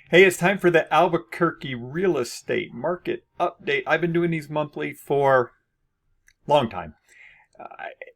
Hey, it's time for the Albuquerque real estate market update. I've been doing these monthly for a long time. Uh,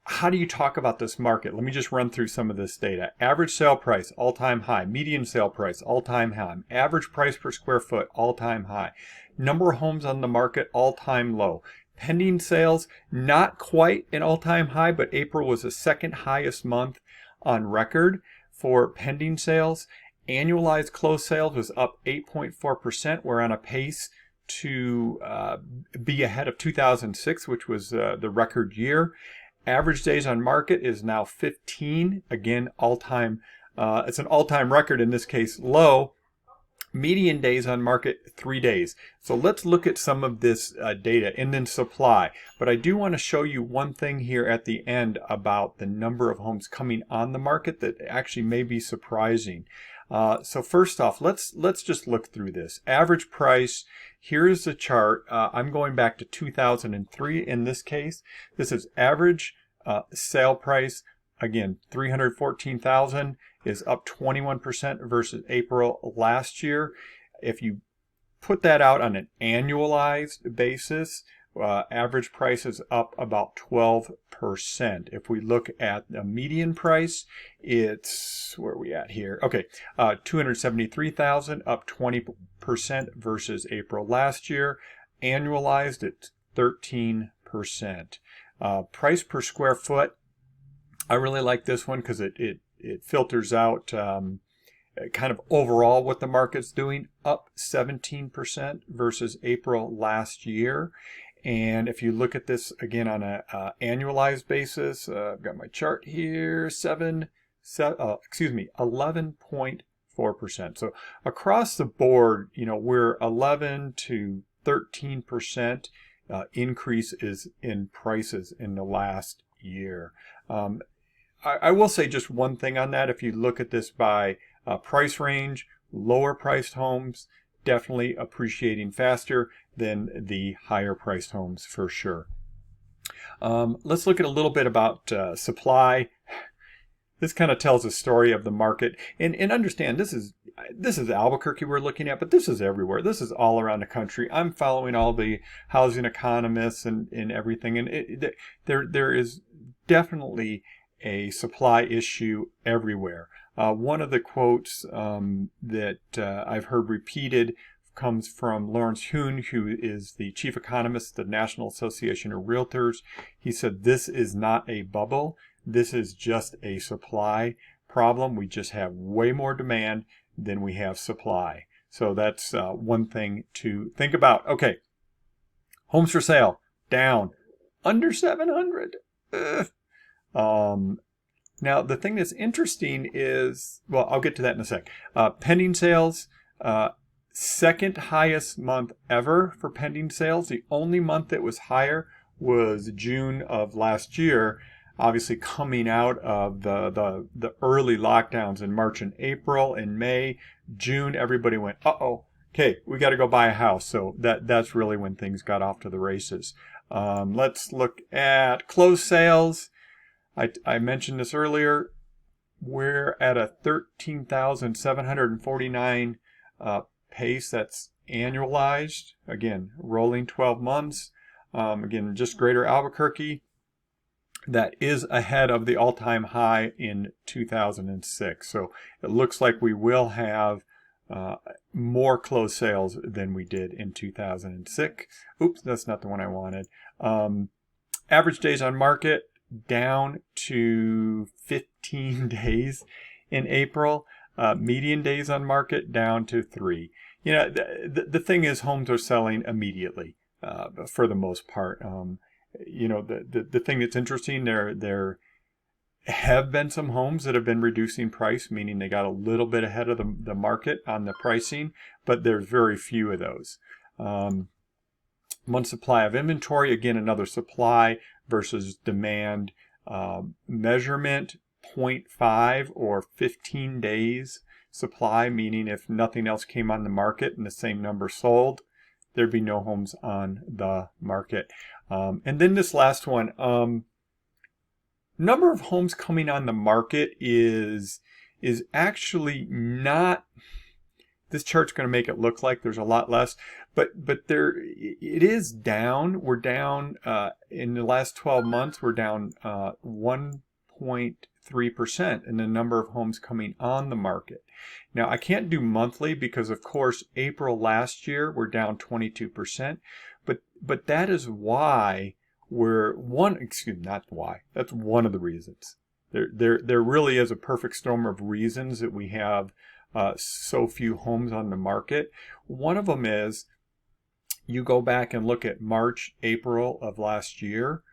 how do you talk about this market? Let me just run through some of this data. Average sale price, all-time high. Median sale price, all-time high. Average price per square foot, all-time high. Number of homes on the market, all-time low. Pending sales, not quite an all-time high, but April was the second highest month on record for pending sales. Annualized closed sales was up 8.4%. We're on a pace to be ahead of 2006, which was the record year. Average days on market is now 15. Again, all-time. It's an all-time record in this case, low. Median days on market, 3 days. So let's look at some of this data and then supply. But I do want to show you one thing here at the end about the number of homes coming on the market that actually may be surprising. So first off, let's just look through this. Average price, here's the chart. I'm going back to 2003 in this case. This is average sale price. Again, 314,000 is up 21% versus April last year. If you put that out on an annualized basis, average price is up about 12%. If we look at the median price, it's, where are we at here? Okay, 273,000, up 20% versus April last year. Annualized, it's 13%. Price per square foot, I really like this one because it filters out kind of overall what the market's doing, up 17% versus April last year. And if you look at this again on a annualized basis, I've got my chart here, 11.4%. So across the board, we're 11 to 13% increases in prices in the last year. I will say just one thing on that. If you look at this by price range, lower priced homes definitely appreciating faster than the higher priced homes for sure. Let's look at a little bit about supply. This kind of tells a story of the market, and understand this is Albuquerque we're looking at, but this is everywhere. This is all around the country. I'm following all the housing economists and everything, and there is definitely a supply issue everywhere. One of the quotes that I've heard repeated comes from Lawrence Hoon, who is the chief economist of the National Association of Realtors. He said, "This is not a bubble. This is just a supply problem. We just have way more demand than we have supply." So that's one thing to think about. Okay, homes for sale, down, under 700. Now, the thing that's interesting is, well, I'll get to that in a sec. Pending sales, second highest month ever for pending sales. The only month that was higher was June of last year, obviously coming out of the early lockdowns in March and April and May. June, everybody went, uh-oh, okay, we got to go buy a house. So that's really when things got off to the races. Let's look at closed sales. I mentioned this earlier. We're at a 13,749 pace. That's annualized. Again, rolling 12 months. Again, just greater Albuquerque. That is ahead of the all-time high in 2006. So it looks like we will have more closed sales than we did in 2006. Oops, that's not the one I wanted. Average days on market, down to 15 days in April. Median days on market down to 3. The thing is, homes are selling immediately for the most part. The thing that's interesting, there have been some homes that have been reducing price, meaning they got a little bit ahead of the market on the pricing, but there's very few of those. Month supply of inventory, again, another supply versus demand measurement, 0.5 or 15 days supply, meaning if nothing else came on the market and the same number sold, there'd be no homes on the market. And then this last one, number of homes coming on the market is actually not this chart's going to make it look like there's a lot less, but there it is down. We're down in the last 12 months. We're down 1.3% in the number of homes coming on the market. Now I can't do monthly because of course April last year we're down 22%, but that is why that's one of the reasons. There really is a perfect storm of reasons that we have so few homes on the market. One of them is you go back and look at March, April of last year.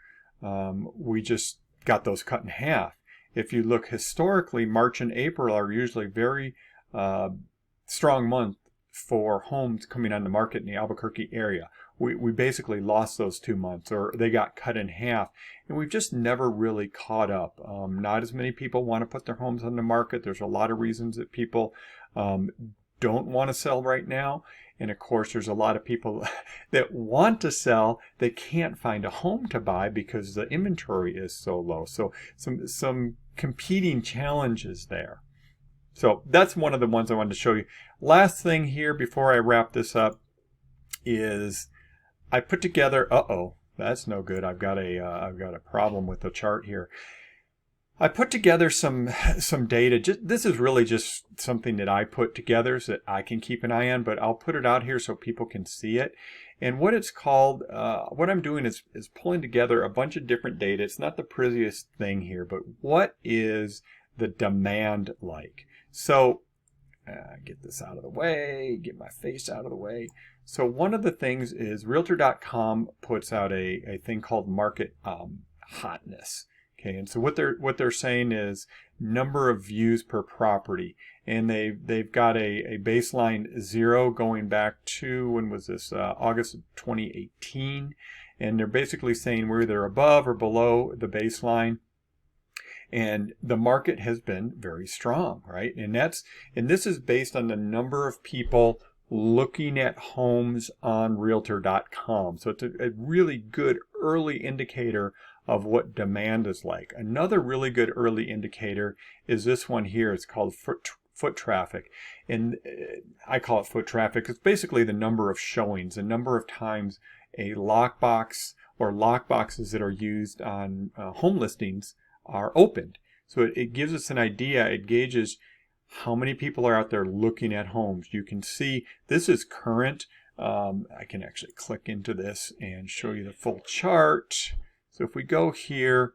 We just got those cut in half. If you look historically, March and April are usually very strong months for homes coming on the market in the Albuquerque area. We basically lost those 2 months, or they got cut in half, and we've just never really caught up. Not as many people want to put their homes on the market. There's a lot of reasons that people don't want to sell right now, and of course there's a lot of people that want to sell that can't find a home to buy because the inventory is so low. So some competing challenges there. So that's one of the ones I wanted to show you. Last thing here before I wrap this up is I put together, that's no good. I've got a problem with the chart here. I put together some data. This is really just something that I put together so that I can keep an eye on, but I'll put it out here so people can see it. And what it's called, what I'm doing is pulling together a bunch of different data. It's not the prettiest thing here, but what is the demand like? So get this out of the way, get my face out of the way. So one of the things is Realtor.com puts out a thing called market hotness. Okay, and so what they're saying is number of views per property, and they've got a baseline 0 going back to, when was this, August of 2018, and they're basically saying we're either above or below the baseline. And the market has been very strong, right? And this is based on the number of people looking at homes on Realtor.com. So it's a really good early indicator of what demand is like. Another really good early indicator is this one here. It's called foot traffic. And I call it foot traffic. It's basically the number of showings, the number of times a lockbox or lockboxes that are used on home listings are opened. So it gives us an idea. It gauges how many people are out there looking at homes. You can see this is current. I can actually click into this and show you the full chart. So if we go here,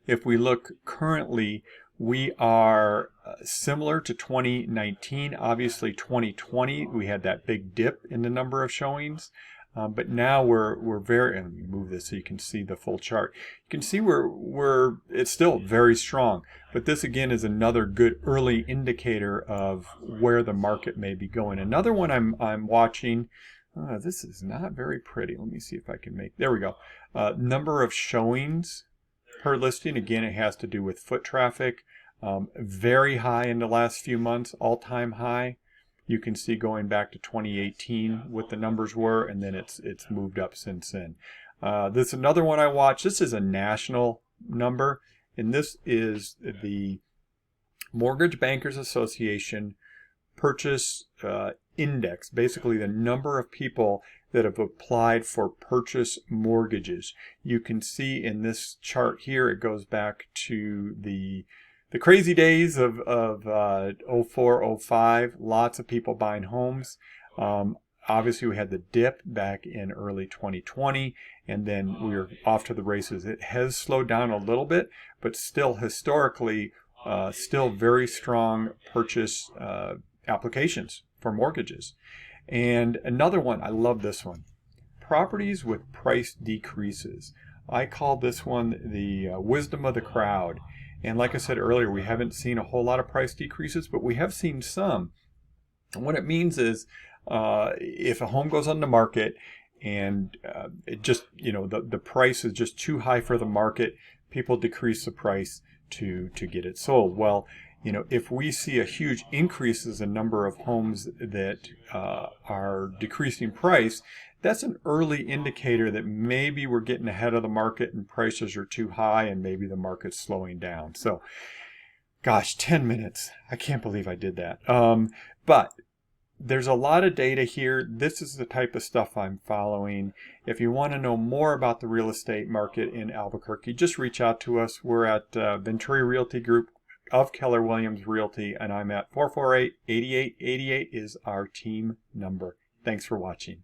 if we look currently, we are similar to 2019. Obviously 2020 we had that big dip in the number of showings. But now we're very, and let me move this so you can see the full chart. You can see it's still very strong, but this again is another good early indicator of where the market may be going. Another one I'm watching. This is not very pretty. Let me see if I can make. There we go. Number of showings per listing. Again, it has to do with foot traffic. Very high in the last few months, all-time high. You can see going back to 2018 what the numbers were, and then it's moved up since then. This is another one I watched. This is a national number, and this is the Mortgage Bankers Association Purchase Index, basically the number of people that have applied for purchase mortgages. You can see in this chart here, it goes back to the crazy days of 04, 05, lots of people buying homes. Obviously, we had the dip back in early 2020, and then we were off to the races. It has slowed down a little bit, but still historically, still very strong purchase applications for mortgages. And another one, I love this one, properties with price decreases. I call this one the wisdom of the crowd. And like I said earlier, we haven't seen a whole lot of price decreases, but we have seen some. And what it means is if a home goes on the market and it just, the price is just too high for the market, people decrease the price to get it sold. Well, if we see a huge increases in number of homes that are decreasing price, that's an early indicator that maybe we're getting ahead of the market and prices are too high and maybe the market's slowing down. So, gosh, 10 minutes. I can't believe I did that. But There's a lot of data here. This is the type of stuff I'm following. If you want to know more about the real estate market in Albuquerque, just reach out to us. We're at Venturi Realty Group of Keller Williams Realty, and I'm at 448-8888 is our team number. Thanks for watching.